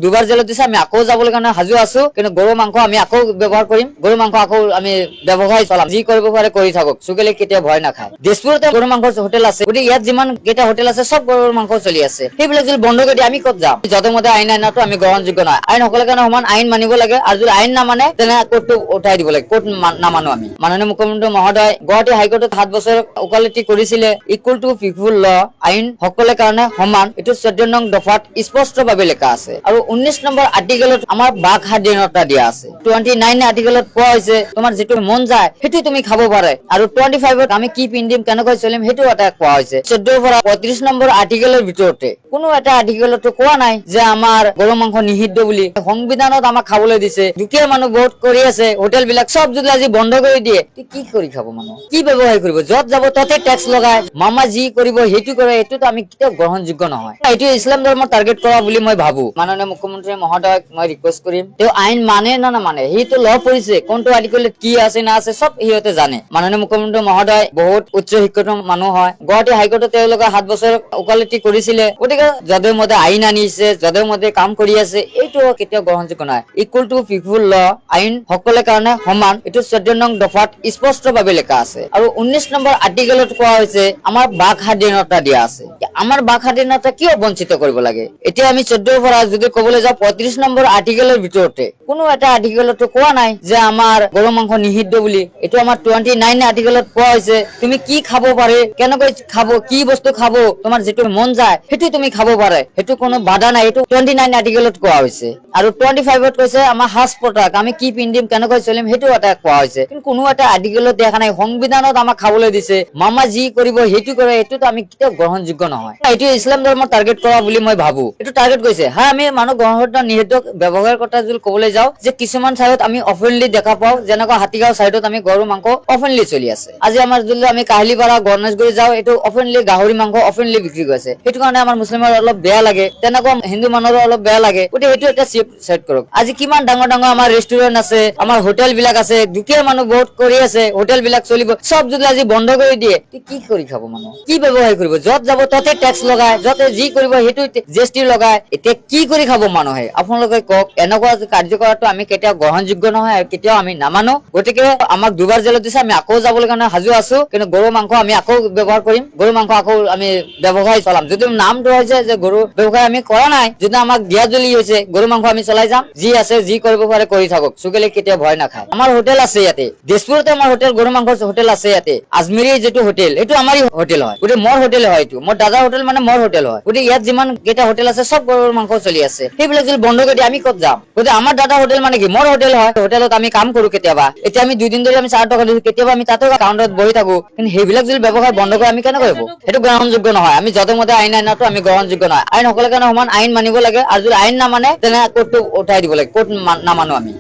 দুবাৰ জেলত দিছে আমি আকৌ যাবলৈ কাৰণে সাজু আছো কিন্তু গৰু মাংস আমি আকৌ ব্যৱহাৰ কৰিম গৰু মাংস আকৌ আমি ব্যৱসায় চলাম যি কৰিব পাৰে কৰি থাকক চুকেলে কেতিয়া ভয় নাখায় দিছপুৰতে গৰু মাংসৰ হোটেল আছে গতিকে ইয়াত যিমান কেইটা হোটেল আছে সব গৰুৰ মাংস চলি আছে সেইবিলাক যদি বন্ধ কৰি দিয়ে আমি ক'ত যাম যধে মধে আইন আইনাটো আমি গ্ৰহণযোগ্য নহয় আইন সকলৰ কাৰণে সমান আইন মানিব লাগে আৰু যদি আইন নামানে তেনে কোৰ্টটো উঠাই দিব লাগে কোৰ্ট নামানো আমি মাননীয় মুখ্যমন্ত্ৰী মহোদয় গুৱাহাটী হাইকোৰ্টত 7 বছৰ ওকালতি কৰিছিলে ইকুৱেল টু পিপুল ল আইন সকলৰ কাৰণে সমান এইটো 14 নং দফাত স্পষ্টভাৱে লেখা আছে আৰু 19 নম্বৰ আৰ্টিকেলত আমাৰ বাক স্বাধীনতা দিয়া আছে 29 আৰ্টিকেলত কোৱা হৈছে তোমাৰ যেটো মন যায় সেইটো তুমি খাব পাৰে আৰু 25ত আমি কি পিন্ধিম কেনেকৈ চলিম সেইটো এটা কোৱা হৈছে 14 পৰা 35 নম্বৰ আৰ্টিকেলৰ ভিতৰতে কোনো এটা আৰ্টিকেলতো কোৱা নাই যে আমাৰ গৰু মাংস নিষিদ্ধ বুলি সংবিধানত আমাক খাবলৈ দিছে দুখীয়া মানুহ বহুত কৰি আছে হোটেল বিলাক সব যদি আজি বন্ধ কৰি দিয়ে কি কৰি খাব মানুহ কি ব্যৱসায় কৰিব যত যাব ততে টেক্স লগায় মামা যি কৰিব সেইটো কৰে এটোতো আমি কেতিয়াও গ্ৰহণযোগ্য নহয় এইটো ইছলাম ধৰ্ম টাৰ্গেট কৰা বুলি মই ভাবো মাননীয় মুখ্যমন্ত্ৰী মহোদয়ক মই ৰিকুৱেষ্ট কৰিম তেওঁ আইন মানে না নামানে সেইটো ল পৰিছে কোনটো আৰ্টিকেলত কি আছে না আছে সব সিহঁতে জানে মাননীয় মুখ্যমন্ত্ৰী মহোদয় বহুত উচ্চ শিক্ষিত মানুহ হয় গুৱাহাটী হাইকোৰ্টত তেওঁলোকে 7 বছৰ ওকালতি কৰিছিলে গতিকে যধে মধে আইন আনিছে যধে মধে কাম কৰি আছে এইটো কেতিয়াও গ্ৰহণযোগ্য নহয় ইকুৱেল টু পিপুল ল আইন সকলৰ কাৰণে সমান এইটো 14 নং দফাত স্পষ্টভাৱে লেখা আছে আৰু 19 নম্বৰ আৰ্টিকেলত কোৱা হৈছে আমাৰ বাক স্বাধীনতা দিয়া আছে আমাৰ বাক স্বাধীনতা কিয় বঞ্চিত কৰিব লাগে এতিয়া আমি 14 পৰা যদি ক'বলৈ যাওঁ 35 নম্বৰ আৰ্টিকেলৰ ভিতৰতে কোনো এটা আৰ্টিকেলতো কোৱা নাই যে আমাৰ গৰু মাংস নিষিদ্ধ বুলি এইটো আমাৰ 29 আৰ্টিকেলত কোৱা হৈছে তুমি কি খাব পাৰে কেনেকৈ খাব কি বস্তু খাব তোমাৰ যেটো মন যায় সেইটো তুমি খাব পাৰে সেইটো কোনো বাধা নাই এইটো 29 আৰ্টিকেলত কোৱা হৈছে আৰু 25ত কৈছে আমাৰ সাজ পোছাক আমি কি পিন্ধিম কেনেকৈ চলিম সেইটো এটা কোৱা হৈছে কিন্তু কোনো এটা আৰ্টিকেলত দেখা নাই সংবিধানত আমাক খাবলৈ দিছে মামা যি কৰিব সেইটো কৰে এটোতো আমি কেতিয়াও গ্ৰহণযোগ্য নহয় এইটো ইছলাম ধৰ্ম টাৰ্গেট কৰা বুলি মই ভাবো এইটো টাৰ্গেট কৰিছে হা আমি মানুহ গ্ৰহণযোগ্য নিষিদ্ধ ব্যৱসায়ৰ কথা যদি ক'বলৈ যাওঁ যে কিছুমান ঠাইত আমি অফেনলি দেখা পাওঁ যেনেকুৱা হাতীগাঁও চাইডত আমি গৰু মাংস অফেনলি চলি আছে আজি আমাৰ যদি আমি কাহিলীপাৰা গণেশগুৰি যাওঁ এইটো অফেনলি গাহৰি মাংস অফেনলি বিক্ৰী কৰিছে সেইটো কাৰণে আমাৰ মুছলিমৰ অলপ বেয়া লাগে তেনেকুৱা হিন্দু মানুহৰ অলপ বেয়া লাগে গতিকে এইটো এটা চেট কৰক আজি কিমান ডাঙৰ ডাঙৰ আমাৰ ৰেষ্টুৰেন্ট আছে আমাৰ হোটেল বিলাক আছে দুখীয়া মানুহ বহুত কৰি আছে হোটেল বিলাক চলিব সব যদি আজি বন্ধ কৰি দিয়ে কি কৰি খাব মানুহ কি ব্যৱসায় কৰিব যত যাব ততে টেক্স লগায় যতে যি কৰিব সেইটো জিএসটি লগায় এতিয়া কি কৰি খাব মানুহে আপোনালোকে কওক এনেকুৱা কাৰ্য কৰাটো আমি কেতিয়াও গ্ৰহণযোগ্য নহয় আৰু কেতিয়াও আমি নামানো গতিকে আমাক দুবাৰ জেলত দিছে আমি আকৌ যাবলৈ কাৰণে সাজু আছো কিন্তু গৰু মাংস আমি আকৌ ব্যৱহাৰ কৰিম গৰু মাংস আকৌ আমি ব্যৱসায় চলাম যদি নামটো হৈছে যে গৰু ব্যৱসায় আমি কৰা নাই যদি আমাক দিয়া জ্বলি হৈছে গৰু মাংস আমি চলাই যাম যি আছে যি কৰিব পাৰে কৰি থাকক চুকেলে কেতিয়া ভয় নাখায় আমাৰ হোটেল আছে ইয়াতে দিছপুৰতে আমাৰ হোটেল গৰু মাংসৰ হোটেল আছে ইয়াতে আজমেৰী যেটো হোটেল এইটো আমাৰই হোটেল হয় গতিকে মোৰ হোটেল হয় এইটো মোৰ দাদাৰ হোটেল মানে মোৰ হোটেল হয় গতিকে ইয়াত যিমান কেইটা হোটেল আছে সব গৰুৰ মাংস চলি আছে সেইবিলাক যদি বন্ধ কৰি দিয়ে আমি ক'ত যাম গতিকে আমাৰ দাদাৰ হোটেল মানে কি মোৰ হোটেল হয় হোটেলত আমি কাম কৰো কেতিয়াবা এতিয়া আমি 2 দিন ধৰি আমি 4 টকা দিছো কেতিয়াবা আমি তাতো কাউণ্টাৰত বহি থাকো কিন্তু সেইবিলাক যদি ব্যৱসায় বন্ধ কৰি আমি কেনেকৈ হ'ব সেইটো গ্ৰহণযোগ্য নহয় আমি যধে মধে আইন আইনাটো আমি গ্ৰহণযোগ্য নহয় আইন সকলৰ কাৰণে সমান আইন মানিব লাগে আৰু যদি আইন নামানে তেনে কোৰ্টটো উঠাই দিব লাগে কোৰ্ট নামানো আমি